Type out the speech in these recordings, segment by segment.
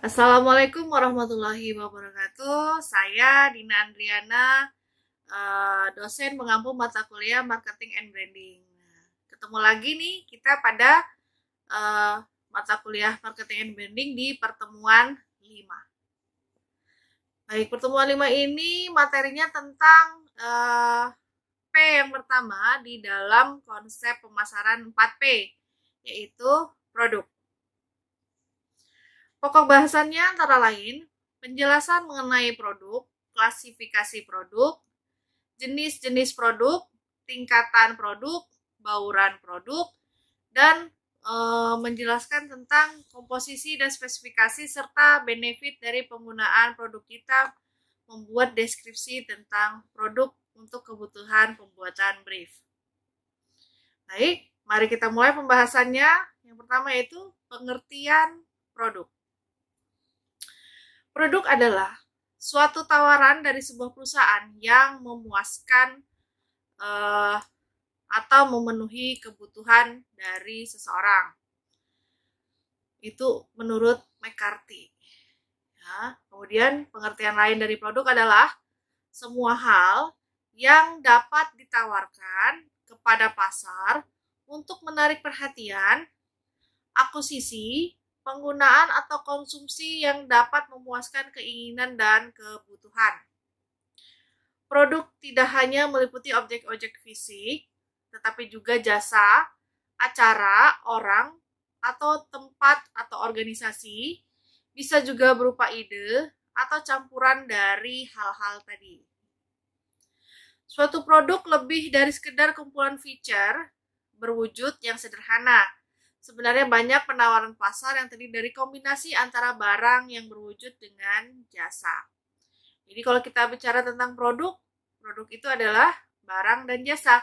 Assalamualaikum warahmatullahi wabarakatuh. Saya Dina Andriana, dosen pengampu mata kuliah Marketing and Branding. Nah, ketemu lagi nih kita pada eh, mata kuliah Marketing and Branding di pertemuan 5. Baik, pertemuan 5 ini materinya tentang P yang pertama di dalam konsep pemasaran 4P, yaitu produk. Pokok bahasannya antara lain penjelasan mengenai produk, klasifikasi produk, jenis-jenis produk, tingkatan produk, bauran produk, dan menjelaskan tentang komposisi dan spesifikasi serta benefit dari penggunaan produk kita, membuat deskripsi tentang produk untuk kebutuhan pembuatan brief. Baik, mari kita mulai pembahasannya. Yang pertama yaitu pengertian produk. Produk adalah suatu tawaran dari sebuah perusahaan yang memuaskan atau memenuhi kebutuhan dari seseorang. Itu menurut McCarthy. Ya, kemudian pengertian lain dari produk adalah semua hal yang dapat ditawarkan kepada pasar untuk menarik perhatian, akuisisi, penggunaan atau konsumsi yang dapat memuaskan keinginan dan kebutuhan. Produk tidak hanya meliputi objek-objek fisik, tetapi juga jasa, acara, orang, atau tempat atau organisasi, bisa juga berupa ide atau campuran dari hal-hal tadi. Suatu produk lebih dari sekedar kumpulan feature berwujud yang sederhana. Sebenarnya banyak penawaran pasar yang terdiri dari kombinasi antara barang yang berwujud dengan jasa. Jadi kalau kita bicara tentang produk, produk itu adalah barang dan jasa,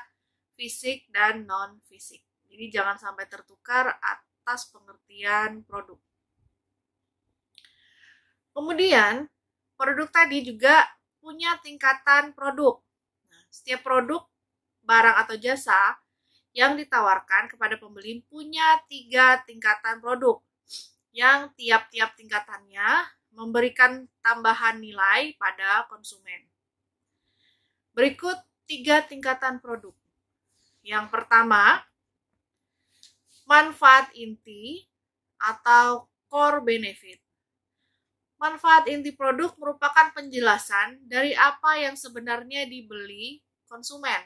fisik dan non-fisik. Jadi jangan sampai tertukar atas pengertian produk. Kemudian, produk tadi juga punya tingkatan produk. Nah, setiap produk, barang atau jasa yang ditawarkan kepada pembeli punya 3 tingkatan produk, yang tiap-tiap tingkatannya memberikan tambahan nilai pada konsumen. Berikut 3 tingkatan produk. Yang pertama, manfaat inti atau core benefit. Manfaat inti produk merupakan penjelasan dari apa yang sebenarnya dibeli konsumen.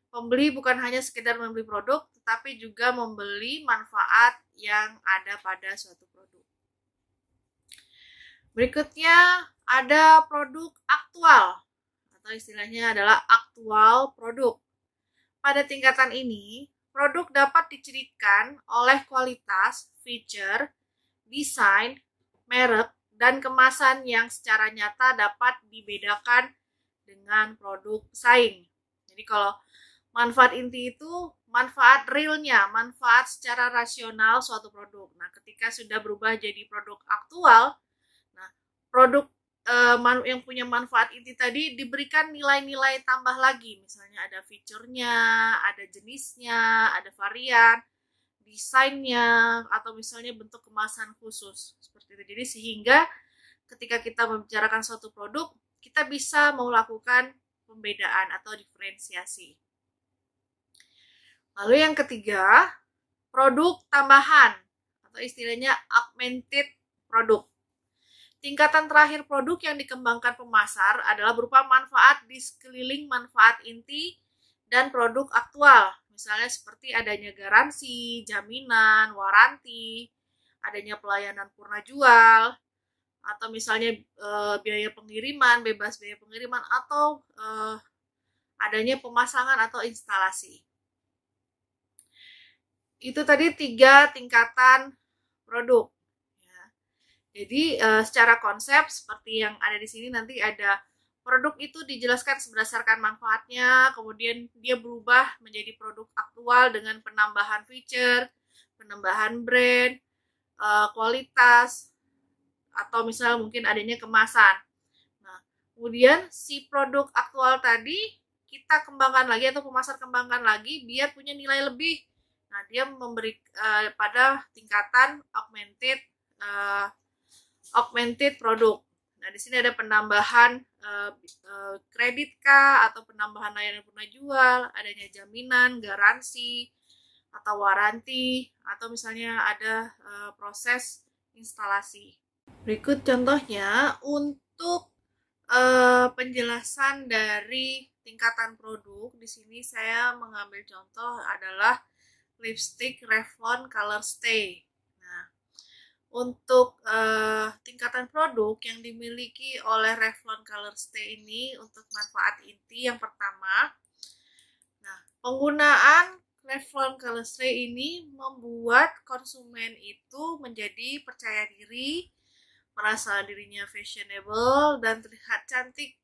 Pembeli bukan hanya sekedar membeli produk, tetapi juga membeli manfaat yang ada pada suatu produk. Berikutnya ada produk aktual, atau istilahnya adalah aktual produk. Pada tingkatan ini, produk dapat dicirikan oleh kualitas, feature, desain, merek, dan kemasan yang secara nyata dapat dibedakan dengan produk pesaing. Jadi kalau manfaat inti itu manfaat realnya, manfaat secara rasional suatu produk. Nah, ketika sudah berubah jadi produk aktual, nah produk yang punya manfaat inti tadi diberikan nilai-nilai tambah lagi. Misalnya ada fiturnya, ada jenisnya, ada varian, desainnya, atau misalnya bentuk kemasan khusus. Seperti itu. Jadi sehingga ketika kita membicarakan suatu produk, kita bisa melakukan pembedaan atau diferensiasi. Lalu yang ketiga, produk tambahan atau istilahnya augmented produk. Tingkatan terakhir produk yang dikembangkan pemasar adalah berupa manfaat di sekeliling manfaat inti dan produk aktual. Misalnya seperti adanya garansi, jaminan, waranti, adanya pelayanan purna jual, atau misalnya biaya pengiriman, bebas biaya pengiriman, atau adanya pemasangan atau instalasi. Itu tadi 3 tingkatan produk. Ya. Jadi secara konsep seperti yang ada di sini nanti ada produk itu dijelaskan berdasarkan manfaatnya, kemudian dia berubah menjadi produk aktual dengan penambahan feature, penambahan brand, kualitas, atau misalnya mungkin adanya kemasan. Nah, kemudian si produk aktual tadi kita kembangkan lagi atau pemasar kembangkan lagi biar punya nilai lebih. Nah, dia memberi pada tingkatan augmented augmented product. Nah, di sini ada penambahan kredit kah atau penambahan layanan purna jual, adanya jaminan, garansi atau waranti, atau misalnya ada proses instalasi. Berikut contohnya untuk penjelasan dari tingkatan produk. Di sini saya mengambil contoh adalah lipstick Revlon Color Stay. Nah, untuk tingkatan produk yang dimiliki oleh Revlon Color Stay ini untuk manfaat inti yang pertama, nah, penggunaan Revlon Color Stay ini membuat konsumen itu menjadi percaya diri, merasa dirinya fashionable dan terlihat cantik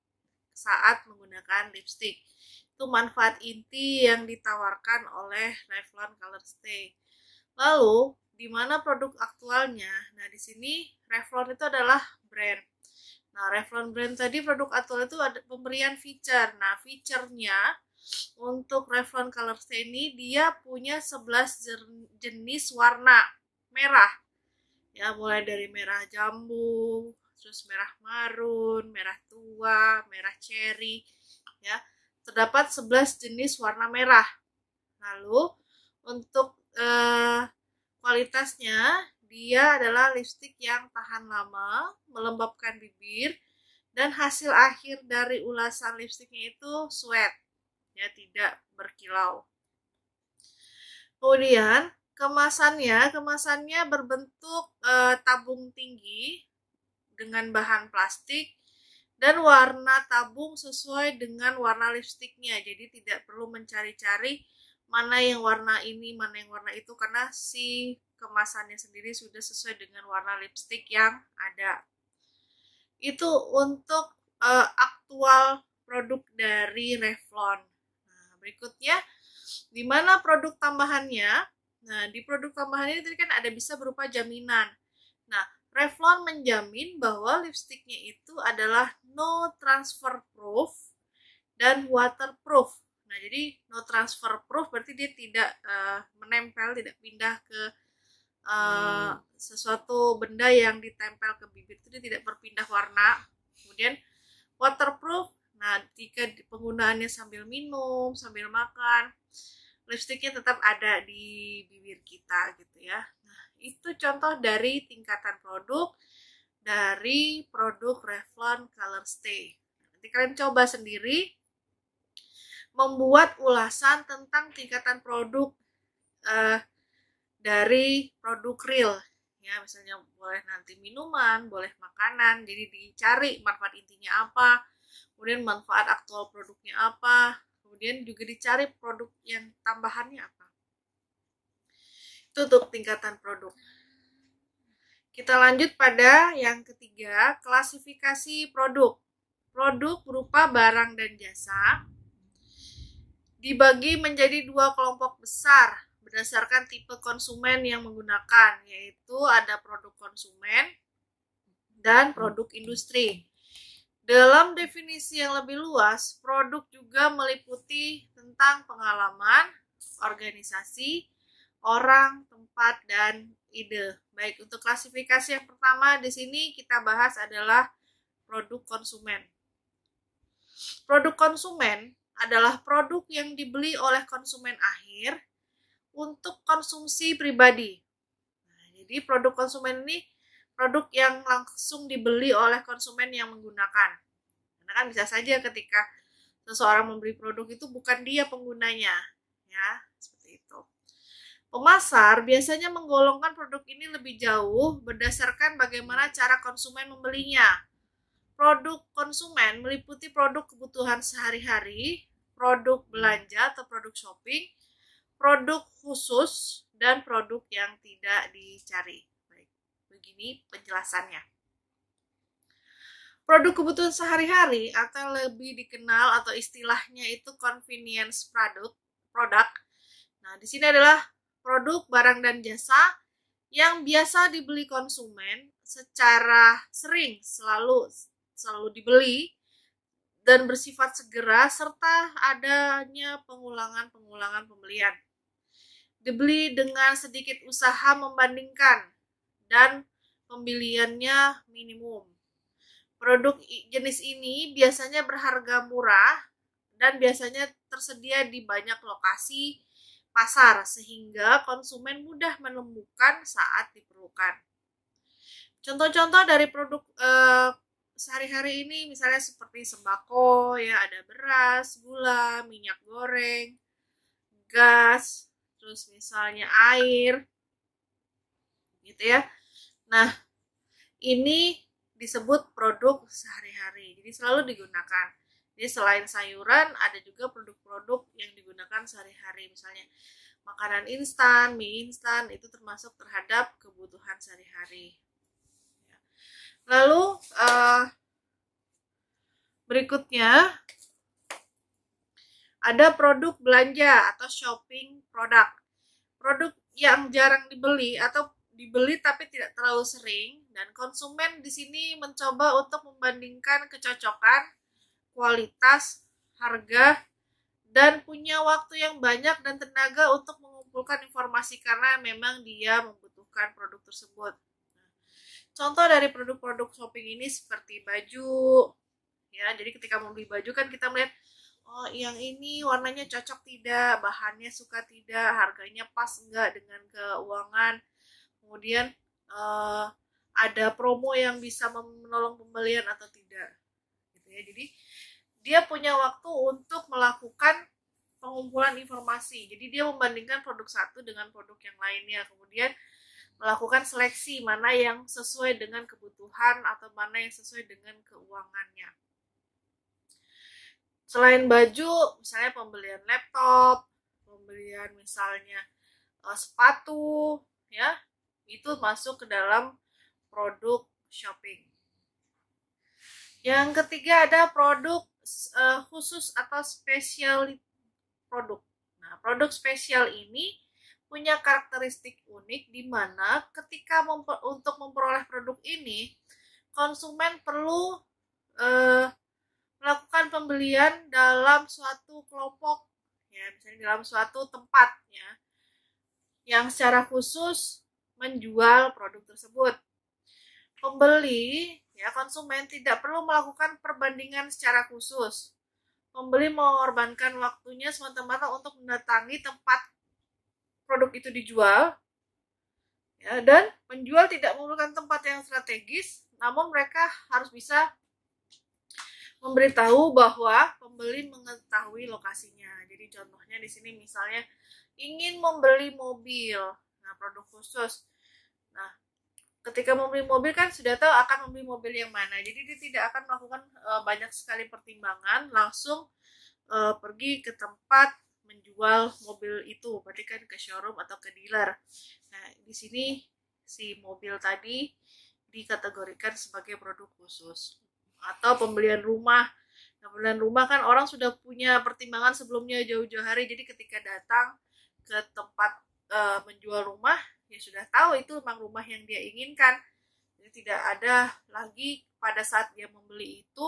saat menggunakan lipstick. Itu manfaat inti yang ditawarkan oleh Revlon Color Stay. Lalu, di mana produk aktualnya? Nah, di sini Revlon itu adalah brand. Nah, Revlon brand tadi produk aktual itu ada pemberian feature. Nah, feature-nya untuk Revlon Color Stay ini dia punya 11 jenis warna merah. Ya, mulai dari merah jambu, terus merah marun, merah tua, merah cherry, ya. Terdapat 11 jenis warna merah. Lalu untuk kualitasnya, dia adalah lipstick yang tahan lama, melembabkan bibir, dan hasil akhir dari ulasan lipstiknya itu sweat, ya, tidak berkilau. Kemudian kemasannya berbentuk tabung tinggi dengan bahan plastik dan warna tabung sesuai dengan warna lipstiknya. Jadi tidak perlu mencari-cari mana yang warna ini, mana yang warna itu, karena si kemasannya sendiri sudah sesuai dengan warna lipstik yang ada. Itu untuk aktual produk dari Revlon. Nah, berikutnya, di mana produk tambahannya? Nah, di produk tambahan ini tadi kan ada bisa berupa jaminan. Nah, Revlon menjamin bahwa lipstiknya itu adalah no transfer proof dan waterproof. Nah, jadi no transfer proof berarti dia tidak menempel, tidak pindah ke sesuatu benda yang ditempel ke bibir, itu dia tidak berpindah warna. Kemudian waterproof, nah jika penggunaannya sambil minum, sambil makan, lipstiknya tetap ada di bibir kita gitu ya. Nah, itu contoh dari tingkatan produk dari produk Revlon Color Stay. Nanti kalian coba sendiri membuat ulasan tentang tingkatan produk dari produk real. Ya, misalnya boleh nanti minuman, boleh makanan, jadi dicari manfaat intinya apa, kemudian manfaat aktual produknya apa, kemudian juga dicari produk yang tambahannya apa. Itu untuk tingkatan produk. Kita lanjut pada yang ketiga, klasifikasi produk. Produk berupa barang dan jasa dibagi menjadi dua kelompok besar berdasarkan tipe konsumen yang menggunakan, yaitu ada produk konsumen dan produk industri. Dalam definisi yang lebih luas, produk juga meliputi tentang pengalaman, organisasi, orang, tempat, dan ide. Baik, untuk klasifikasi yang pertama di sini kita bahas adalah produk konsumen. Produk konsumen adalah produk yang dibeli oleh konsumen akhir untuk konsumsi pribadi. Nah, jadi produk konsumen ini produk yang langsung dibeli oleh konsumen yang menggunakan. Karena kan bisa saja ketika seseorang membeli produk itu bukan dia penggunanya, ya, seperti itu. Pemasar biasanya menggolongkan produk ini lebih jauh berdasarkan bagaimana cara konsumen membelinya. Produk konsumen meliputi produk kebutuhan sehari-hari, produk belanja atau produk shopping, produk khusus, dan produk yang tidak dicari. Baik, begini penjelasannya. Produk kebutuhan sehari-hari atau lebih dikenal atau istilahnya itu convenience product. Nah, di sini adalah produk barang dan jasa yang biasa dibeli konsumen secara sering, selalu dibeli dan bersifat segera, serta adanya pengulangan pembelian. Dibeli dengan sedikit usaha membandingkan dan pembeliannya minimum. Produk jenis ini biasanya berharga murah dan biasanya tersedia di banyak lokasi pasar sehingga konsumen mudah menemukan saat diperlukan. Contoh-contoh dari produk sehari-hari ini misalnya seperti sembako, ya ada beras, gula, minyak goreng, gas, terus misalnya air, gitu ya. Nah, ini disebut produk sehari-hari, jadi selalu digunakan. Jadi selain sayuran, ada juga produk-produk yang digunakan sehari-hari, misalnya makanan instan, mie instan, itu termasuk terhadap kebutuhan sehari-hari. Lalu berikutnya ada produk belanja atau shopping product. Produk yang jarang dibeli atau dibeli tapi tidak terlalu sering, dan konsumen di sini mencoba untuk membandingkan kecocokan, kualitas, harga, dan punya waktu yang banyak dan tenaga untuk mengumpulkan informasi karena memang dia membutuhkan produk tersebut. Contoh dari produk-produk shopping ini seperti baju, ya. Jadi ketika membeli baju kan kita melihat, oh yang ini warnanya cocok tidak, bahannya suka tidak, harganya pas enggak dengan keuangan. Kemudian ada promo yang bisa menolong pembelian atau tidak, gitu ya. Jadi dia punya waktu untuk melakukan pengumpulan informasi. Jadi dia membandingkan produk satu dengan produk yang lainnya, kemudian melakukan seleksi mana yang sesuai dengan kebutuhan atau mana yang sesuai dengan keuangannya. Selain baju, misalnya pembelian laptop, pembelian misalnya sepatu, ya, itu masuk ke dalam produk shopping. Yang ketiga ada produk khusus atau spesial produk. Nah, produk spesial ini punya karakteristik unik di mana ketika untuk memperoleh produk ini, konsumen perlu melakukan pembelian dalam suatu kelompok, ya, misalnya dalam suatu tempat, ya, yang secara khusus menjual produk tersebut. Pembeli, ya, konsumen tidak perlu melakukan perbandingan secara khusus. Pembeli mengorbankan waktunya semata-mata untuk mendatangi tempat produk itu dijual, ya, dan penjual tidak memerlukan tempat yang strategis, namun mereka harus bisa memberitahu bahwa pembeli mengetahui lokasinya. Jadi contohnya di sini misalnya ingin membeli mobil, nah produk khusus. Nah, ketika membeli mobil kan sudah tahu akan membeli mobil yang mana. Jadi dia tidak akan melakukan banyak sekali pertimbangan, langsung pergi ke tempat menjual mobil itu, berarti kan ke showroom atau ke dealer. Nah, di sini si mobil tadi dikategorikan sebagai produk khusus. Atau pembelian rumah. Nah, pembelian rumah kan orang sudah punya pertimbangan sebelumnya jauh-jauh hari, jadi ketika datang ke tempat menjual rumah, ya sudah tahu itu memang rumah yang dia inginkan. Jadi tidak ada lagi pada saat dia membeli itu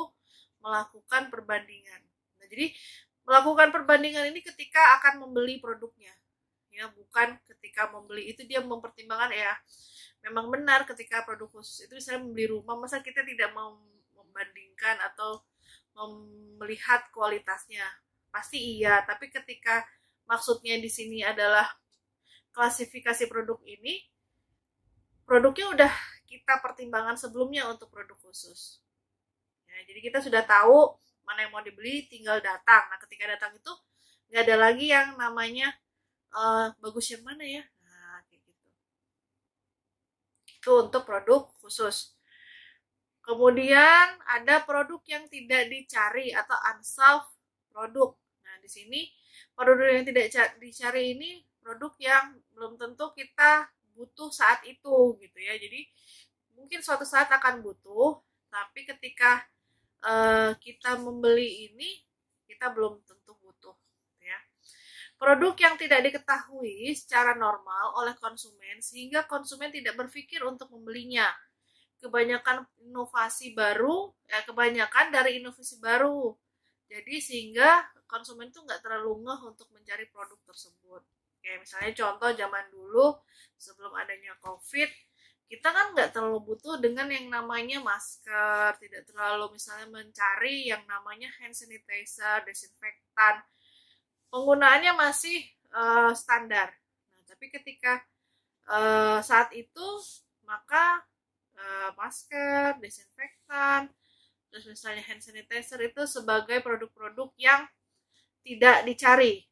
melakukan perbandingan. Nah, jadi melakukan perbandingan ini ketika akan membeli produknya, ya, bukan ketika membeli itu dia mempertimbangkan, ya memang benar ketika produk khusus itu misalnya membeli rumah, masa kita tidak mau membandingkan atau melihat kualitasnya? Pasti iya, tapi ketika maksudnya di sini adalah klasifikasi produk ini, produknya udah kita pertimbangkan sebelumnya untuk produk khusus. Ya, jadi kita sudah tahu mana yang mau dibeli, tinggal datang. Nah, ketika datang itu nggak ada lagi yang namanya bagus yang mana ya. Nah, kayak gitu. Itu untuk produk khusus. Kemudian ada produk yang tidak dicari atau unsolved produk. Nah, di sini produk yang tidak dicari ini produk yang belum tentu kita butuh saat itu, gitu ya. Jadi mungkin suatu saat akan butuh, tapi ketika kita membeli ini kita belum tentu butuh, ya. Produk yang tidak diketahui secara normal oleh konsumen sehingga konsumen tidak berpikir untuk membelinya. Kebanyakan dari inovasi baru. Jadi sehingga konsumen tuh nggak terlalu ngeh untuk mencari produk tersebut. Kayak misalnya contoh zaman dulu sebelum adanya COVID, kita kan nggak terlalu butuh dengan yang namanya masker, tidak terlalu misalnya mencari yang namanya hand sanitizer, desinfektan. Penggunaannya masih standar. Nah, tapi ketika saat itu maka masker, desinfektan, terus misalnya hand sanitizer itu sebagai produk-produk yang tidak dicari.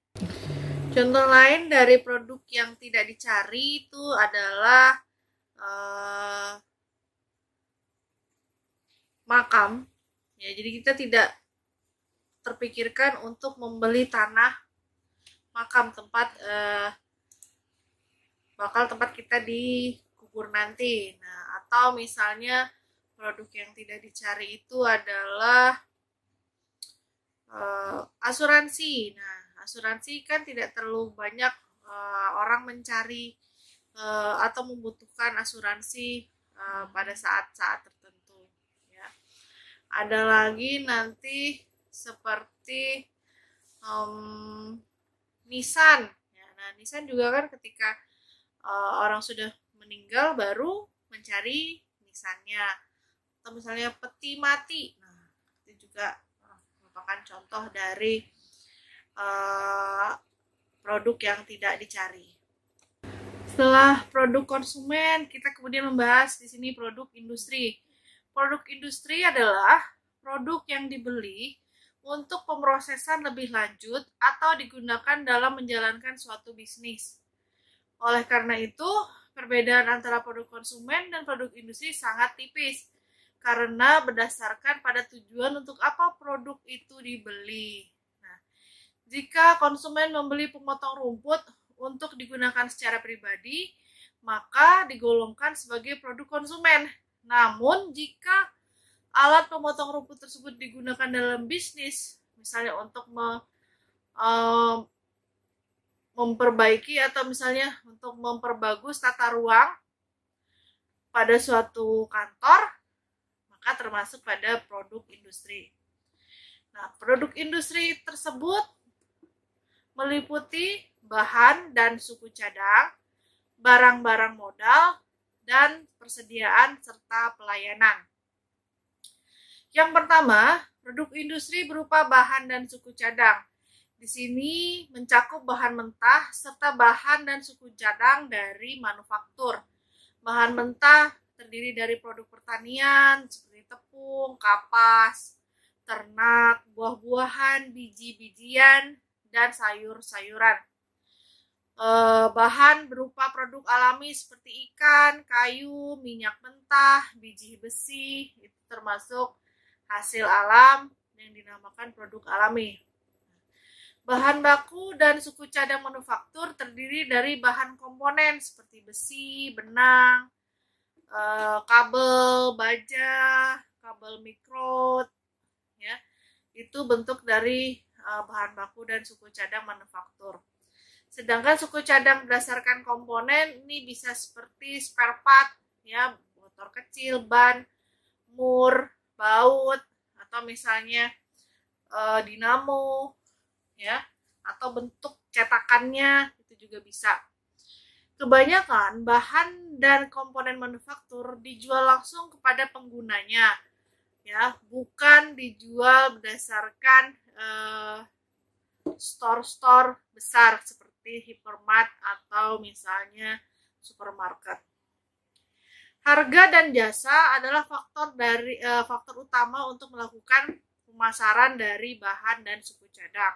Contoh lain dari produk yang tidak dicari itu adalah makam. Ya, jadi kita tidak terpikirkan untuk membeli tanah makam tempat bakal tempat kita dikubur nanti. Nah, atau misalnya produk yang tidak dicari itu adalah asuransi. Nah, asuransi kan tidak terlalu banyak orang mencari atau membutuhkan asuransi pada saat-saat tertentu. Ya. Ada lagi nanti seperti nisan. Ya, nah, nisan juga kan ketika orang sudah meninggal baru mencari nisannya. Atau misalnya peti mati. Nah, itu juga merupakan contoh dari produk yang tidak dicari. Setelah produk konsumen, kita kemudian membahas di sini produk industri. Produk industri adalah produk yang dibeli untuk pemrosesan lebih lanjut atau digunakan dalam menjalankan suatu bisnis. Oleh karena itu, perbedaan antara produk konsumen dan produk industri sangat tipis karena berdasarkan pada tujuan untuk apa produk itu dibeli. Nah, jika konsumen membeli pemotong rumput untuk digunakan secara pribadi, maka digolongkan sebagai produk konsumen. Namun, jika alat pemotong rumput tersebut digunakan dalam bisnis, misalnya untuk memperbaiki atau misalnya untuk memperbagus tata ruang pada suatu kantor, maka termasuk pada produk industri. Nah, produk industri tersebut meliputi bahan dan suku cadang, barang-barang modal, dan persediaan serta pelayanan. Yang pertama, produk industri berupa bahan dan suku cadang. Di sini mencakup bahan mentah serta bahan dan suku cadang dari manufaktur. Bahan mentah terdiri dari produk pertanian seperti tepung, kapas, ternak, buah-buahan, biji-bijian, dan sayur-sayuran. Bahan berupa produk alami seperti ikan, kayu, minyak mentah, biji besi, itu termasuk hasil alam yang dinamakan produk alami. Bahan baku dan suku cadang manufaktur terdiri dari bahan komponen seperti besi, benang, kabel, baja, kabel mikrot, ya, itu bentuk dari bahan baku dan suku cadang manufaktur. Sedangkan suku cadang berdasarkan komponen ini bisa seperti spare part, ya, motor kecil, ban, mur, baut, atau misalnya dinamo, ya, atau bentuk cetakannya itu juga bisa. Kebanyakan bahan dan komponen manufaktur dijual langsung kepada penggunanya, ya, bukan dijual berdasarkan store-store besar seperti hypermart atau misalnya supermarket. Harga dan jasa adalah faktor utama untuk melakukan pemasaran dari bahan dan suku cadang.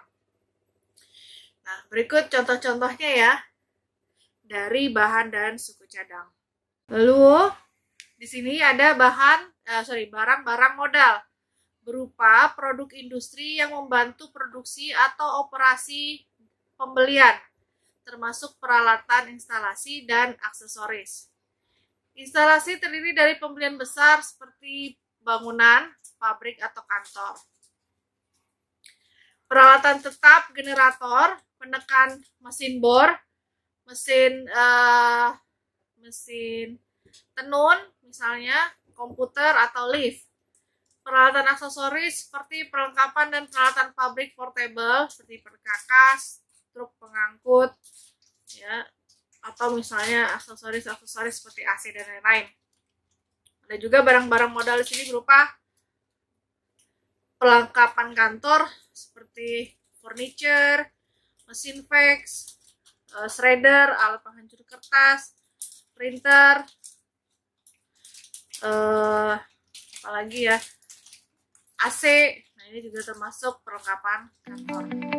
Nah, berikut contoh-contohnya ya dari bahan dan suku cadang. Lalu di sini ada barang-barang modal berupa produk industri yang membantu produksi atau operasi pembelian, termasuk peralatan instalasi dan aksesoris. Instalasi terdiri dari pembelian besar seperti bangunan, pabrik, atau kantor. Peralatan tetap, generator, penekan mesin bor, mesin tenun, misalnya komputer atau lift. Peralatan aksesoris seperti perlengkapan dan peralatan pabrik portable seperti perkakas, truk pengangkut, ya, atau misalnya aksesoris-aksesoris seperti AC dan lain-lain. Ada juga barang-barang modal di sini berupa perlengkapan kantor seperti furniture, mesin fax, shredder, alat penghancur kertas, printer, apalagi ya, AC. Nah, ini juga termasuk perlengkapan kantor.